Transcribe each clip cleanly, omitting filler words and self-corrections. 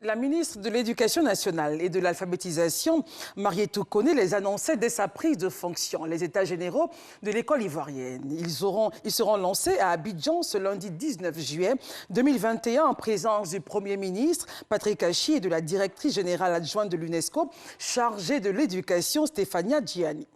La ministre de l'Éducation nationale et de l'alphabétisation, Marietou Koné, les annonçait dès sa prise de fonction. Les états généraux de l'école ivoirienne. Ils seront lancés à Abidjan ce lundi 19 juillet 2021 en présence du Premier ministre Patrick Achi et de la directrice générale adjointe de l'UNESCO chargée de l'éducation Stéphania Gianni.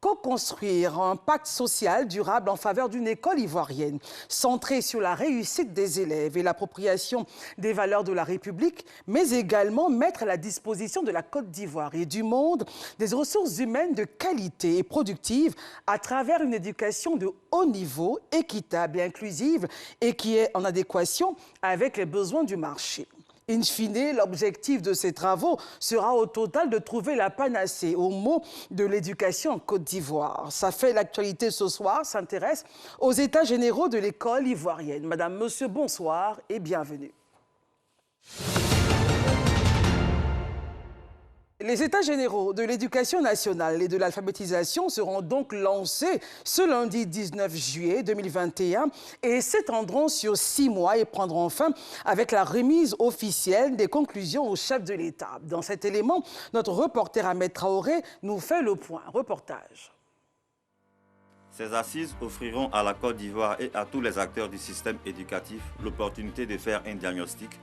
Co-construire un pacte social durable en faveur d'une école ivoirienne, centrée sur la réussite des élèves et l'appropriation des valeurs de la République, mais également mettre à la disposition de la Côte d'Ivoire et du monde des ressources humaines de qualité et productives à travers une éducation de haut niveau, équitable et inclusive et qui est en adéquation avec les besoins du marché. In fine, l'objectif de ces travaux sera au total de trouver la panacée au mot de l'éducation en Côte d'Ivoire. Ça fait l'actualité ce soir, s'intéresse aux états généraux de l'école ivoirienne. Madame, monsieur, bonsoir et bienvenue. Les états généraux de l'éducation nationale et de l'alphabétisation seront donc lancés ce lundi 19 juillet 2021 et s'étendront sur 6 mois et prendront fin avec la remise officielle des conclusions au chef de l'État. Dans cet élément, notre reporter Ahmed Traoré nous fait le point. Reportage. Ces assises offriront à la Côte d'Ivoire et à tous les acteurs du système éducatif l'opportunité de faire un diagnostic,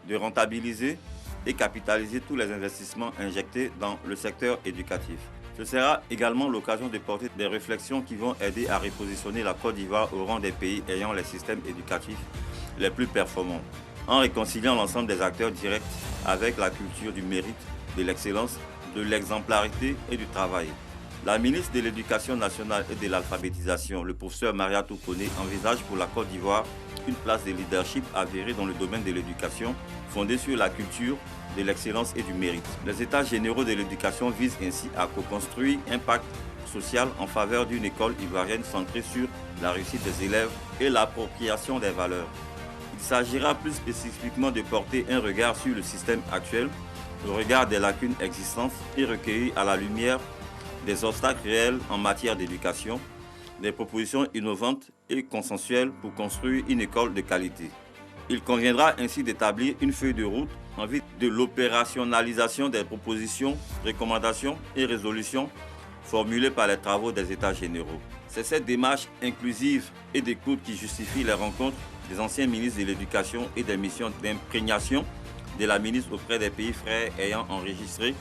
de rentabiliser et capitaliser tous les investissements injectés dans le secteur éducatif. Ce sera également l'occasion de porter des réflexions qui vont aider à repositionner la Côte d'Ivoire au rang des pays ayant les systèmes éducatifs les plus performants, en réconciliant l'ensemble des acteurs directs avec la culture du mérite, de l'excellence, de l'exemplarité et du travail. La ministre de l'Éducation nationale et de l'alphabétisation, le professeur Marietou Koné, envisage pour la Côte d'Ivoire une place de leadership avérée dans le domaine de l'éducation, fondée sur la culture, de l'excellence et du mérite. Les états généraux de l'éducation visent ainsi à co-construire un pacte social en faveur d'une école ivoirienne centrée sur la réussite des élèves et l'appropriation des valeurs. Il s'agira plus spécifiquement de porter un regard sur le système actuel, au regard des lacunes existantes et recueillir à la lumière des obstacles réels en matière d'éducation, des propositions innovantes et consensuelles pour construire une école de qualité. Il conviendra ainsi d'établir une feuille de route en vue de l'opérationnalisation des propositions, recommandations et résolutions formulées par les travaux des États généraux. C'est cette démarche inclusive et d'écoute qui justifie les rencontres des anciens ministres de l'Éducation et des missions d'imprégnation de la ministre auprès des pays frères ayant enregistré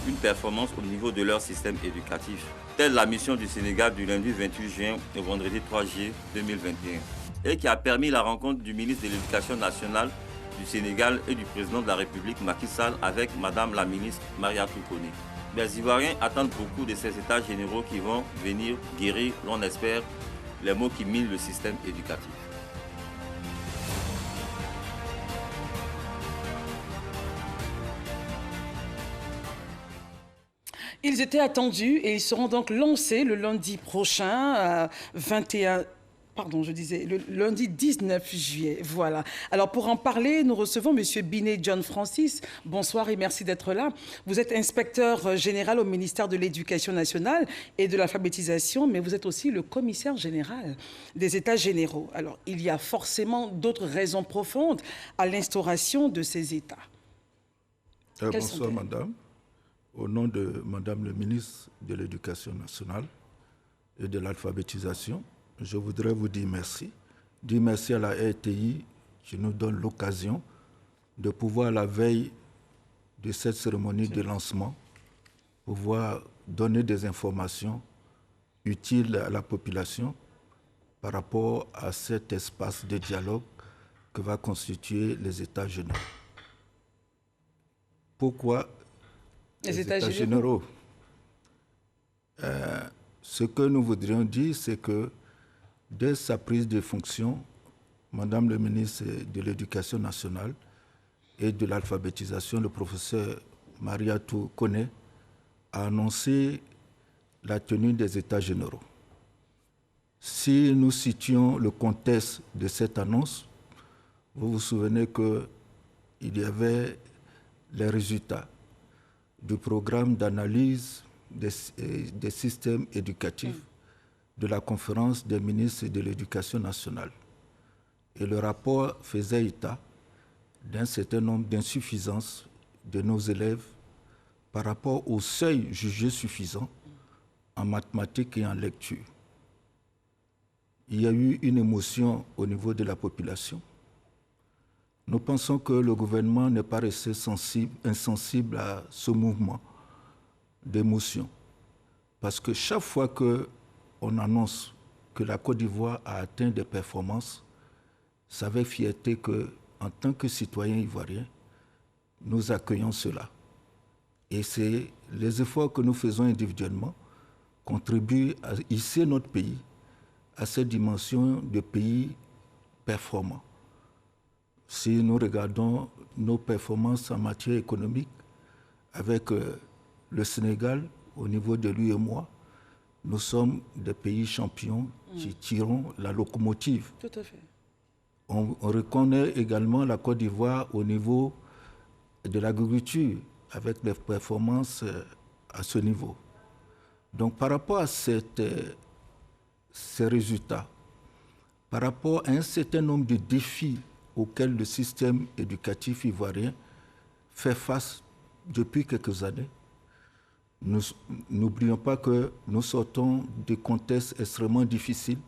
une performance au niveau de leur système éducatif. Telle la mission du Sénégal du lundi 28 juin au vendredi 3 juillet 2021 et qui a permis la rencontre du ministre de l'Éducation nationale du Sénégal et du président de la République Macky Sall avec Madame la ministre Marietou Koné. Les Ivoiriens attendent beaucoup de ces états généraux qui vont venir guérir, l'on espère, les maux qui minent le système éducatif. Ils étaient attendus et ils seront donc lancés le lundi prochain, le lundi 19 juillet. Voilà. Alors, pour en parler, nous recevons M. Binet John Francis. Bonsoir et merci d'être là. Vous êtes inspecteur général au ministère de l'Éducation nationale et de l'alphabétisation, mais vous êtes aussi le commissaire général des États généraux. Alors, il y a forcément d'autres raisons profondes à l'instauration de ces États. Bonsoir, madame. Au nom de Madame le ministre de l'Éducation nationale et de l'alphabétisation, je voudrais vous dire merci. Dire merci à la RTI qui nous donne l'occasion de pouvoir, à la veille de cette cérémonie de lancement, pouvoir donner des informations utiles à la population par rapport à cet espace de dialogue que va constituer les États généraux. Pourquoi les États généraux? Ce que nous voudrions dire, c'est que dès sa prise de fonction, Madame le ministre de l'Éducation nationale et de l'alphabétisation, le professeur Marietou Koné, a annoncé la tenue des États généraux. Si nous citions le contexte de cette annonce, vous vous souvenez qu'il y avait les résultats du programme d'analyse des systèmes éducatifs de la conférence des ministres de l'Éducation nationale. Et le rapport faisait état d'un certain nombre d'insuffisances de nos élèves par rapport au seuil jugé suffisant en mathématiques et en lecture. Il y a eu une émotion au niveau de la population. Nous pensons que le gouvernement n'est pas resté insensible à ce mouvement d'émotion. Parce que chaque fois qu'on annonce que la Côte d'Ivoire a atteint des performances, c'est avec fierté qu'en tant que citoyens ivoiriens, nous accueillons cela. Et c'est les efforts que nous faisons individuellement contribuent à hisser notre pays à cette dimension de pays performant. Si nous regardons nos performances en matière économique avec le Sénégal, au niveau de l'UEMOA, nous sommes des pays champions qui tirons la locomotive. Tout à fait. On reconnaît également la Côte d'Ivoire au niveau de l'agriculture, avec des performances à ce niveau. Donc par rapport à ces résultats, par rapport à un certain nombre de défis auxquels le système éducatif ivoirien fait face depuis quelques années, nous n'oublions pas que nous sortons de contextes extrêmement difficiles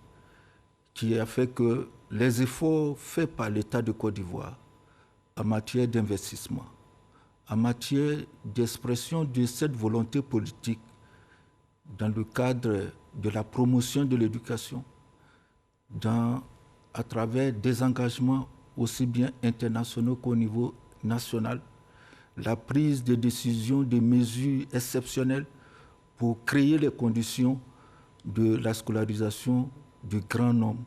qui a fait que les efforts faits par l'État de Côte d'Ivoire en matière d'investissement, en matière d'expression de cette volonté politique dans le cadre de la promotion de l'éducation, à travers des engagements aussi bien internationaux qu'au niveau national, la prise de décisions, de mesures exceptionnelles pour créer les conditions de la scolarisation du grand nombre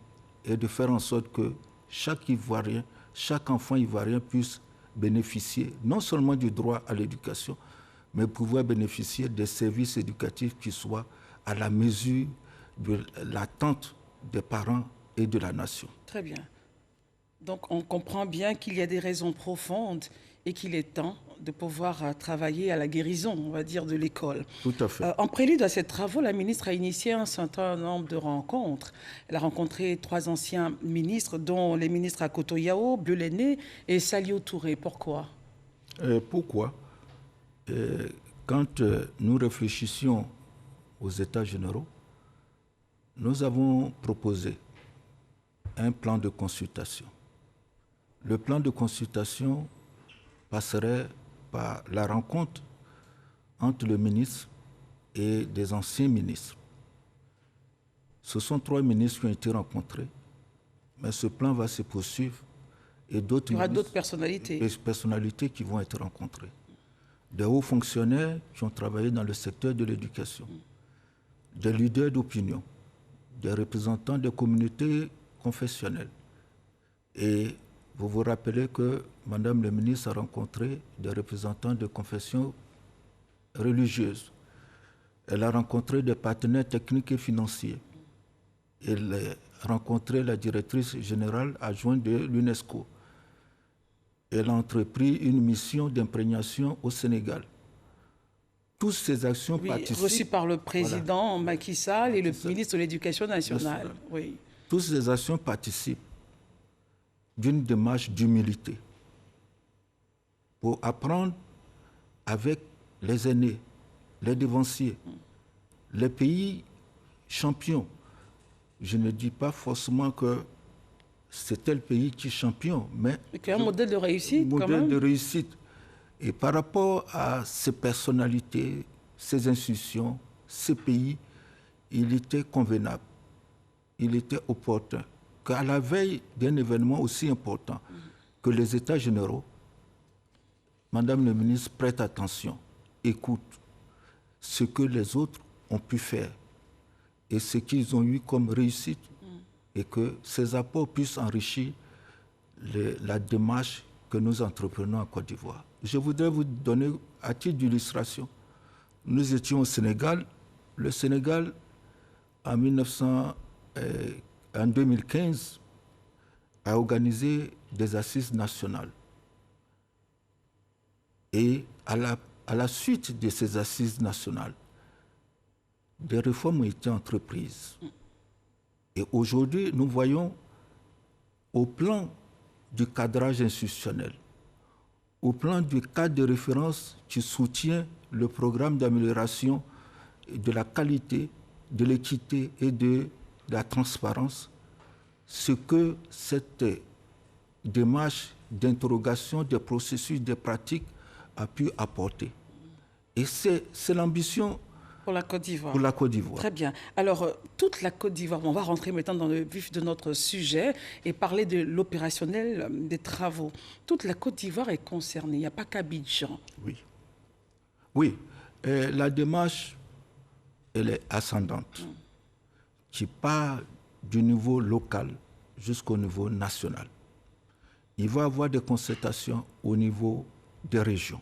et de faire en sorte que chaque Ivoirien, chaque enfant ivoirien puisse bénéficier non seulement du droit à l'éducation, mais pouvoir bénéficier des services éducatifs qui soient à la mesure de l'attente des parents et de la nation. Très bien. Donc on comprend bien qu'il y a des raisons profondes et qu'il est temps de pouvoir travailler à la guérison, on va dire, de l'école. Tout à fait. En prélude à ces travaux, la ministre a initié un certain nombre de rencontres. Elle a rencontré 3 anciens ministres, dont les ministres Akoto Yao, Biolene et Salio Touré. Pourquoi? Pourquoi Quand nous réfléchissions aux États généraux, nous avons proposé un plan de consultation. Le plan de consultation passerait par la rencontre entre le ministre et des anciens ministres. Ce sont 3 ministres qui ont été rencontrés, mais ce plan va se poursuivre et il y aura d'autres personnalités. Des personnalités qui vont être rencontrées. Des hauts fonctionnaires qui ont travaillé dans le secteur de l'éducation, des leaders d'opinion, des représentants des communautés confessionnelles. Et vous vous rappelez que Madame le ministre a rencontré des représentants de confessions religieuses. Elle a rencontré des partenaires techniques et financiers. Elle a rencontré la directrice générale adjointe de l'UNESCO. Elle a entrepris une mission d'imprégnation au Sénégal. Toutes ces actions participent... reçues par le président Macky Sall et le ministre de l'Éducation nationale. Oui. Toutes ces actions participent d'une démarche d'humilité pour apprendre avec les aînés, les devanciers, les pays champions. Je ne dis pas forcément que c'est tel pays qui est champion, mais... C'est un modèle de réussite, quand même. Un modèle de réussite. Et par rapport à ces personnalités, ces institutions, ces pays, il était convenable, il était opportun qu'à la veille d'un événement aussi important que les États généraux, Madame le ministre prête attention, écoute ce que les autres ont pu faire et ce qu'ils ont eu comme réussite et que ces apports puissent enrichir la démarche que nous entreprenons en Côte d'Ivoire. Je voudrais vous donner, à titre d'illustration, nous étions au Sénégal. Le Sénégal, en 2015, a organisé des assises nationales. Et à la suite de ces assises nationales, des réformes ont été entreprises. Et aujourd'hui, nous voyons au plan du cadrage institutionnel, au plan du cadre de référence qui soutient le programme d'amélioration de la qualité, de l'équité et de la transparence, ce que cette démarche d'interrogation des processus, des pratiques a pu apporter. Et c'est l'ambition pour la Côte d'Ivoire. Pour la Côte d'Ivoire. Très bien. Alors, toute la Côte d'Ivoire, on va rentrer maintenant dans le vif de notre sujet et parler de l'opérationnel des travaux. Toute la Côte d'Ivoire est concernée, il n'y a pas qu'Abidjan. Oui. Oui, la démarche, elle est ascendante, qui part du niveau local jusqu'au niveau national. Il va y avoir des concertations au niveau des régions.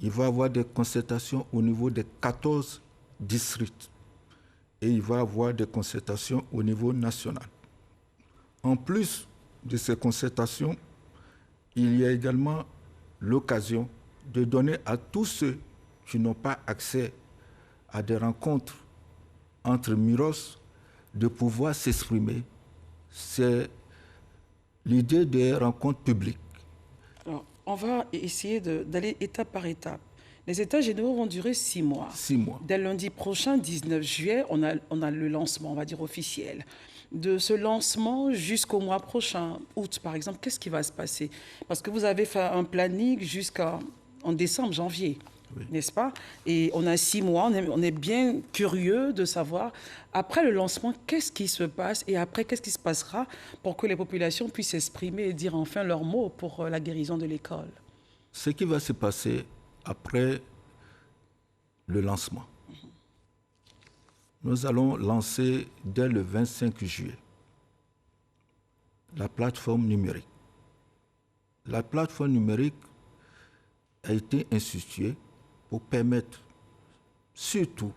Il va y avoir des concertations au niveau des 14 districts. Et il va y avoir des concertations au niveau national. En plus de ces concertations, il y a également l'occasion de donner à tous ceux qui n'ont pas accès à des rencontres entre Miros de pouvoir s'exprimer. C'est l'idée des rencontres publiques. Alors, on va essayer d'aller étape par étape. Les États généraux vont durer 6 mois. 6 mois. Dès lundi prochain, 19 juillet, on a le lancement, on va dire officiel. De ce lancement jusqu'au mois prochain, août par exemple, qu'est-ce qui va se passer? Parce que vous avez fait un planning jusqu'en décembre, janvier. Oui. N'est-ce pas? Et on a 6 mois, on est bien curieux de savoir, après le lancement, qu'est-ce qui se passe et après, qu'est-ce qui se passera pour que les populations puissent s'exprimer et dire enfin leurs mots pour la guérison de l'école. Ce qui va se passer après le lancement. Nous allons lancer dès le 25 juillet la plateforme numérique. La plateforme numérique a été instituée pour permettre surtout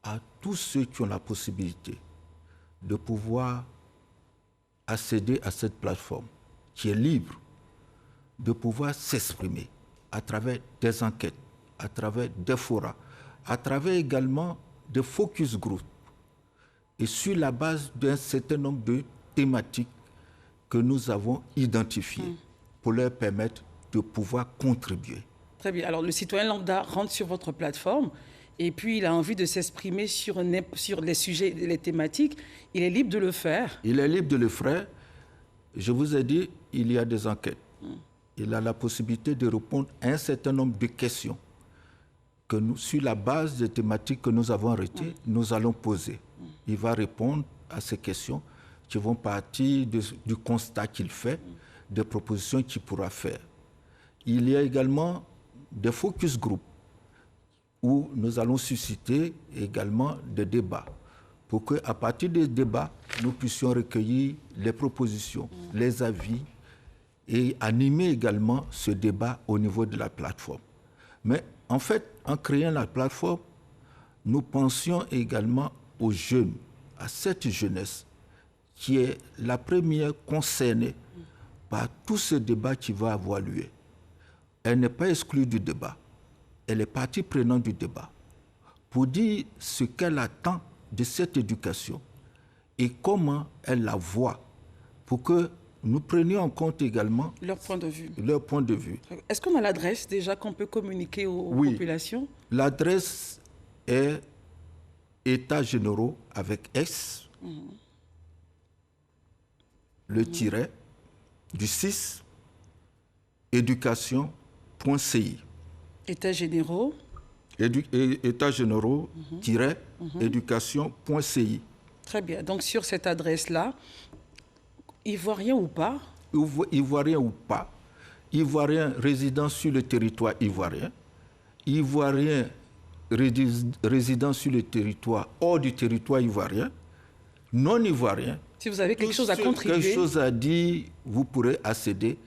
à tous ceux qui ont la possibilité de pouvoir accéder à cette plateforme qui est libre, de pouvoir s'exprimer à travers des enquêtes, à travers des forums, à travers également des focus group et sur la base d'un certain nombre de thématiques que nous avons identifiées pour leur permettre de pouvoir contribuer. Très bien. Alors, le citoyen lambda rentre sur votre plateforme et puis il a envie de s'exprimer sur les sujets, les thématiques. Il est libre de le faire. Il est libre de le faire. Je vous ai dit, il y a des enquêtes. Il a la possibilité de répondre à un certain nombre de questions que nous, sur la base des thématiques que nous avons arrêtées, nous allons poser. Il va répondre à ces questions qui vont partir du constat qu'il fait, des propositions qu'il pourra faire. Il y a également des focus group où nous allons susciter également des débats pour qu'à partir des débats, nous puissions recueillir les propositions, les avis et animer également ce débat au niveau de la plateforme. Mais en fait, en créant la plateforme, nous pensions également aux jeunes, à cette jeunesse qui est la première concernée par tout ce débat qui va avoir lieu. Elle n'est pas exclue du débat. Elle est partie prenante du débat pour dire ce qu'elle attend de cette éducation et comment elle la voit pour que nous prenions en compte également leur point de vue. Leur point de vue. Est-ce qu'on a l'adresse déjà qu'on peut communiquer aux populations? L'adresse est États généraux avec S, le tiret du 6, éducation.ci. États généraux. États généraux, éducation.ci. Très bien. Donc, sur cette adresse-là, Ivoirien ou pas? Ivoirien ou pas, Ivoirien résidant sur le territoire ivoirien, Ivoirien résidant sur le territoire hors du territoire ivoirien, non ivoirien. Si vous avez quelque chose à contribuer. Quelque chose à dire, vous pourrez accéder,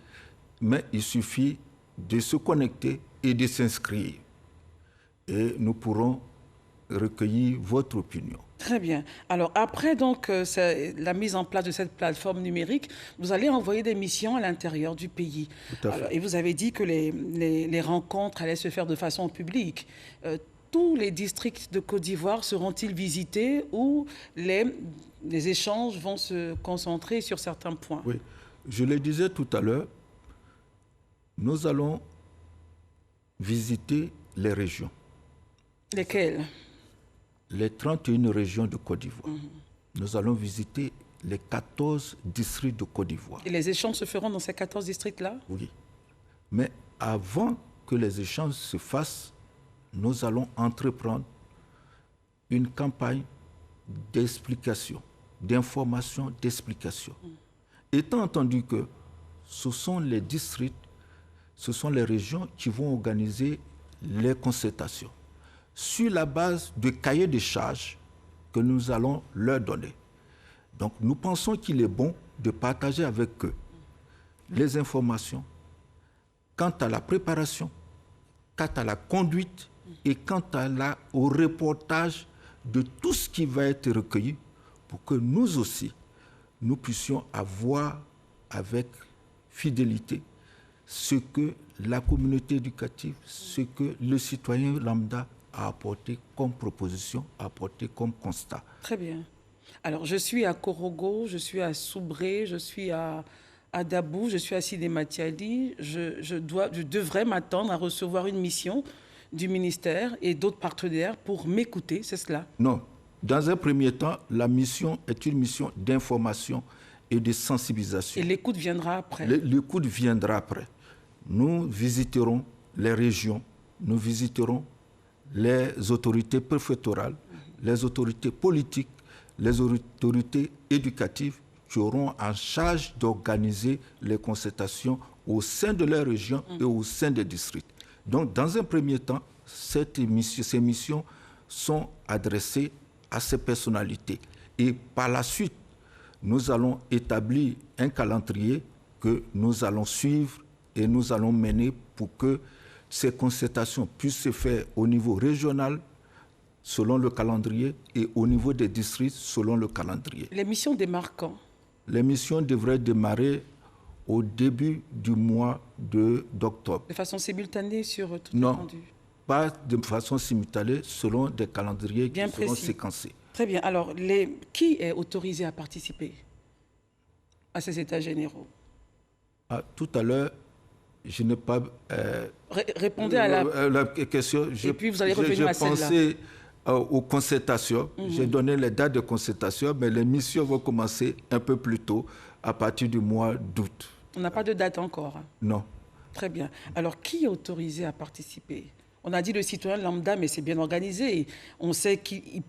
mais il suffit de se connecter et de s'inscrire. Et nous pourrons recueillir votre opinion. Très bien. Alors après donc la mise en place de cette plateforme numérique, vous allez envoyer des missions à l'intérieur du pays. Tout à fait. Alors, et vous avez dit que les rencontres allaient se faire de façon publique. Tous les districts de Côte d'Ivoire seront-ils visités ou les échanges vont se concentrer sur certains points? Oui, je le disais tout à l'heure, Nous allons visiter les régions. Lesquelles? Les 31 régions de Côte d'Ivoire. Nous allons visiter les 14 districts de Côte d'Ivoire. Et les échanges se feront dans ces 14 districts-là? Oui. Mais avant que les échanges se fassent, nous allons entreprendre une campagne d'explication, d'information, d'explication. Étant entendu que ce sont les districts, ce sont les régions qui vont organiser les concertations sur la base de cahiers de charges que nous allons leur donner. Donc nous pensons qu'il est bon de partager avec eux les informations quant à la préparation, quant à la conduite et quant au reportage de tout ce qui va être recueilli pour que nous aussi, nous puissions avoir avec fidélité ce que la communauté éducative, ce que le citoyen lambda a apporté comme proposition, a apporté comme constat. Très bien. Alors, je suis à Korogo, je suis à Soubré, je suis à Dabou, je suis à Sidé-Matiali. Je devrais m'attendre à recevoir une mission du ministère et d'autres partenaires pour m'écouter, c'est cela? Non. Dans un premier temps, la mission est une mission d'information et de sensibilisation. Et l'écoute viendra après? L'écoute viendra après. Nous visiterons les régions, nous visiterons les autorités préfectorales, les autorités politiques, les autorités éducatives qui auront en charge d'organiser les concertations au sein de leur région et au sein des districts. Donc, dans un premier temps, ces missions sont adressées à ces personnalités. Et par la suite, nous allons établir un calendrier que nous allons suivre et nous allons mener pour que ces concertations puissent se faire au niveau régional, selon le calendrier, et au niveau des districts, selon le calendrier. Les missions démarrent quand? Les missions devraient démarrer au début du mois d'octobre. De façon simultanée sur tout Non, l'étendue? Pas de façon simultanée, selon des calendriers bien qui précis. seront séquencés. Très bien. Alors, qui est autorisé à participer à ces états généraux? Tout à l'heure, je n'ai pas... Répondez à la question. Et puis vous allez revenir à celle-là. J'ai pensé aux concertations. J'ai donné les dates de concertation, mais les missions vont commencer un peu plus tôt, à partir du mois d'août. On n'a pas de date encore? Non. Très bien. Alors, qui est autorisé à participer? On a dit le citoyen lambda, mais c'est bien organisé. On sait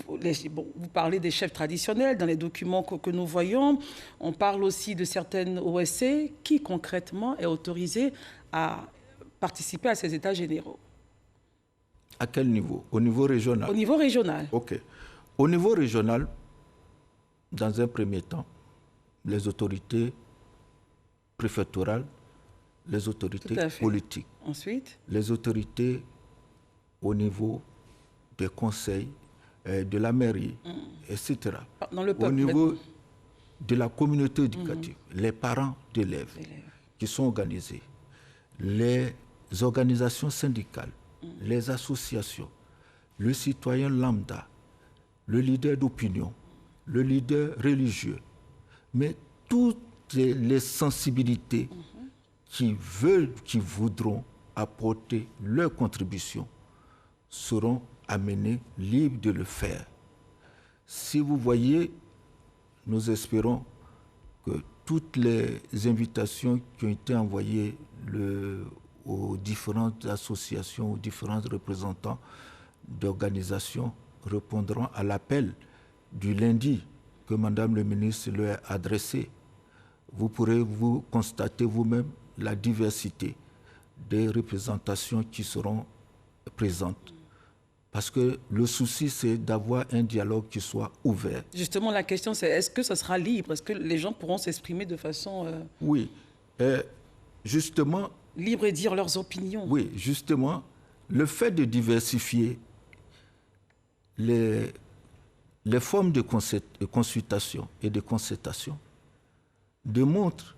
vous parlez des chefs traditionnels dans les documents que nous voyons. On parle aussi de certaines OSC. Qui concrètement est autorisé à participer à ces états généraux? À quel niveau? Au niveau régional? Au niveau régional. OK. Au niveau régional, dans un premier temps, les autorités préfectorales, les autorités politiques. Ensuite, les autorités au niveau des conseils, de la mairie, etc. Dans le peuple, au niveau de la communauté éducative, les parents d'élèves qui sont organisés, les organisations syndicales, les associations, le citoyen lambda, le leader d'opinion, le leader religieux, mais toutes les sensibilités qui voudront apporter leur contribution seront amenés libres de le faire. Si vous voyez, nous espérons que toutes les invitations qui ont été envoyées aux différentes associations, aux différents représentants d'organisations répondront à l'appel du lundi que Madame le ministre leur a adressé. Vous pourrez vous constater vous-même la diversité des représentations qui seront présentes. Parce que le souci, c'est d'avoir un dialogue qui soit ouvert. Justement, la question, c'est est-ce que ce sera libre? Est-ce que les gens pourront s'exprimer de façon... Oui. Justement... Libre et dire leurs opinions. Oui, justement, le fait de diversifier les formes de consultation et de concertation démontre,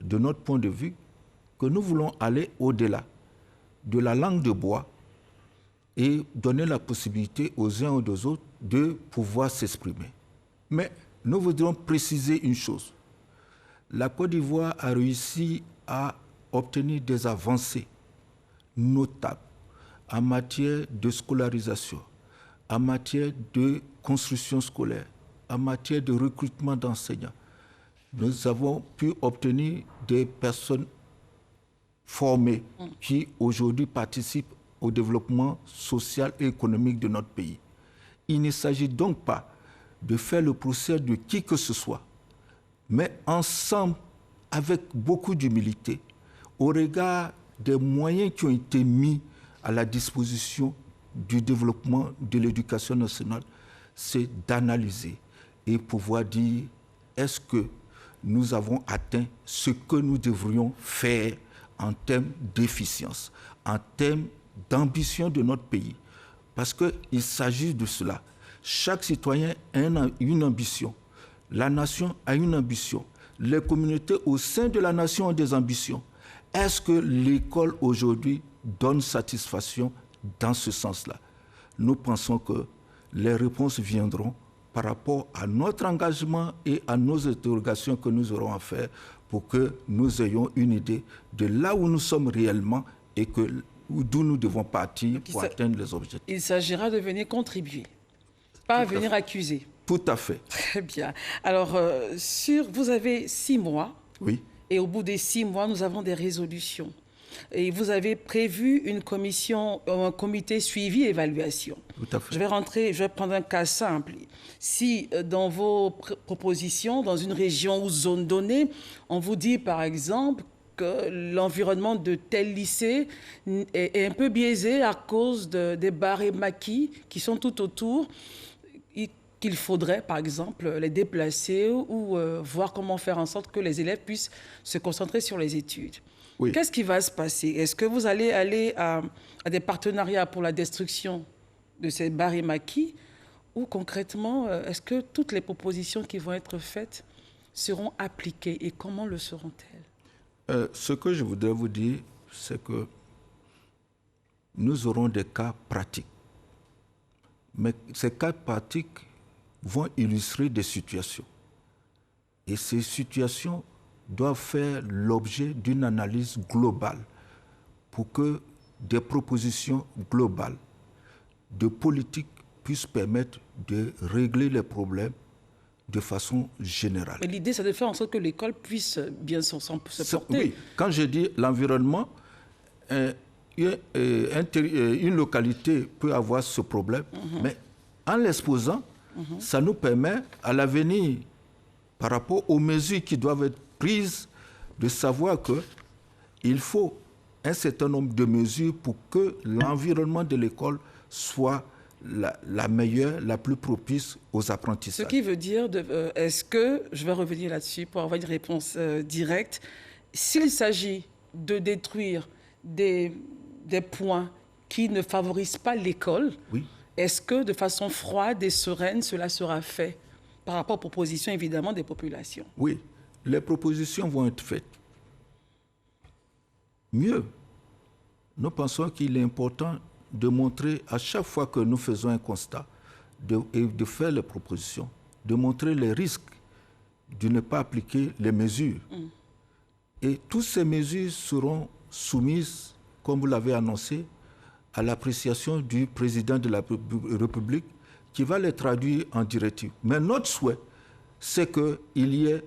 de notre point de vue, que nous voulons aller au-delà de la langue de bois et donner la possibilité aux uns ou aux autres de pouvoir s'exprimer. Mais nous voudrions préciser une chose. La Côte d'Ivoire a réussi à obtenu des avancées notables en matière de scolarisation, en matière de construction scolaire, en matière de recrutement d'enseignants. Nous avons pu obtenir des personnes formées qui aujourd'hui participent au développement social et économique de notre pays. Il ne s'agit donc pas de faire le procès de qui que ce soit, mais ensemble, avec beaucoup d'humilité, au regard des moyens qui ont été mis à la disposition du développement de l'éducation nationale, c'est d'analyser et pouvoir dire est-ce que nous avons atteint ce que nous devrions faire en termes d'efficience, en termes d'ambition de notre pays. Parce qu'il s'agit de cela. Chaque citoyen a une ambition. La nation a une ambition. Les communautés au sein de la nation ont des ambitions. Est-ce que l'école aujourd'hui donne satisfaction dans ce sens-là? Nous pensons que les réponses viendront par rapport à notre engagement et à nos interrogations que nous aurons à faire pour que nous ayons une idée de là où nous sommes réellement et d'où nous devons partir pour atteindre les objectifs. Il s'agira de venir contribuer, pas venir accuser. Tout à fait. Très bien. Alors, vous avez 6 mois. Oui. Et au bout des 6 mois, nous avons des résolutions. Et vous avez prévu une commission, un comité suivi-évaluation. Tout à fait. Je vais prendre un cas simple. Si dans vos propositions, dans une région ou zone donnée, on vous dit par exemple que l'environnement de tel lycée est un peu biaisé à cause des bars et maquis qui sont tout autour, qu'il faudrait, par exemple, les déplacer ou voir comment faire en sorte que les élèves puissent se concentrer sur les études. Oui. Qu'est-ce qui va se passer? Est-ce que vous allez aller à des partenariats pour la destruction de ces bars et maquis ou concrètement, est-ce que toutes les propositions qui vont être faites seront appliquées et comment le seront-elles? Ce que je voudrais vous dire, c'est que nous aurons des cas pratiques. Mais ces cas pratiques vont illustrer des situations. Et ces situations doivent faire l'objet d'une analyse globale pour que des propositions globales de politique puissent permettre de régler les problèmes de façon générale. Mais l'idée, c'est de faire en sorte que l'école puisse bien se porter. Oui, quand je dis l'environnement, une localité peut avoir ce problème, mais en l'exposant, ça nous permet à l'avenir, par rapport aux mesures qui doivent être prises, de savoir qu'il faut un certain nombre de mesures pour que l'environnement de l'école soit la meilleure, la plus propice aux apprentissages. Ce qui veut dire, est-ce que, je vais revenir là-dessus pour avoir une réponse directe, s'il s'agit de détruire des points qui ne favorisent pas l'école, oui. Est-ce que de façon froide et sereine, cela sera fait par rapport aux propositions, évidemment, des populations? Oui, les propositions vont être faites. Mieux, nous pensons qu'il est important de montrer, à chaque fois que nous faisons un constat, de faire les propositions, de montrer les risques de ne pas appliquer les mesures. Et toutes ces mesures seront soumises, comme vous l'avez annoncé, à l'appréciation du président de la République qui va les traduire en directive. Mais notre souhait, c'est qu'il y ait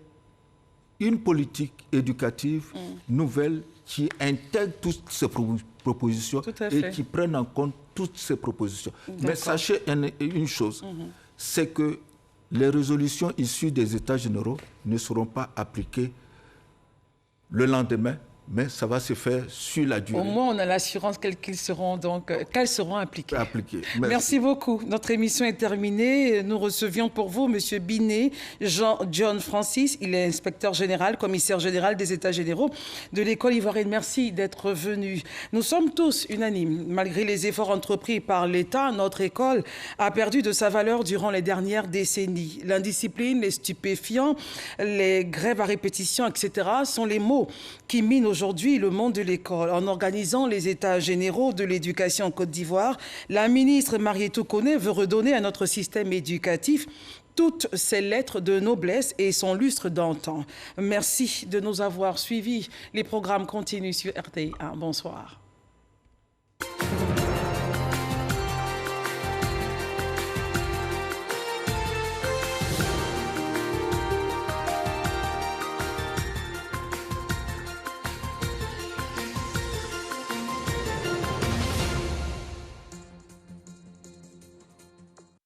une politique éducative nouvelle qui intègre toutes ces propositions et qui prenne en compte toutes ces propositions. Mais sachez une chose, c'est que les résolutions issues des États généraux ne seront pas appliquées le lendemain, mais ça va se faire sur la durée. Au moins, on a l'assurance qu'elles seront appliquées. Merci beaucoup. Notre émission est terminée. Nous recevions pour vous M. Binet John Francis. Il est inspecteur général, commissaire général des États généraux de l'école ivoirienne. Merci d'être venu. Nous sommes tous unanimes. Malgré les efforts entrepris par l'État, notre école a perdu de sa valeur durant les dernières décennies. L'indiscipline, les stupéfiants, les grèves à répétition, etc. sont les maux qui minent aujourd'hui le monde de l'école. En organisant les États généraux de l'éducation en Côte d'Ivoire, la ministre Marietou Koné veut redonner à notre système éducatif toutes ses lettres de noblesse et son lustre d'antan. Merci de nous avoir suivis. Les programmes continuent sur RTI1. Bonsoir.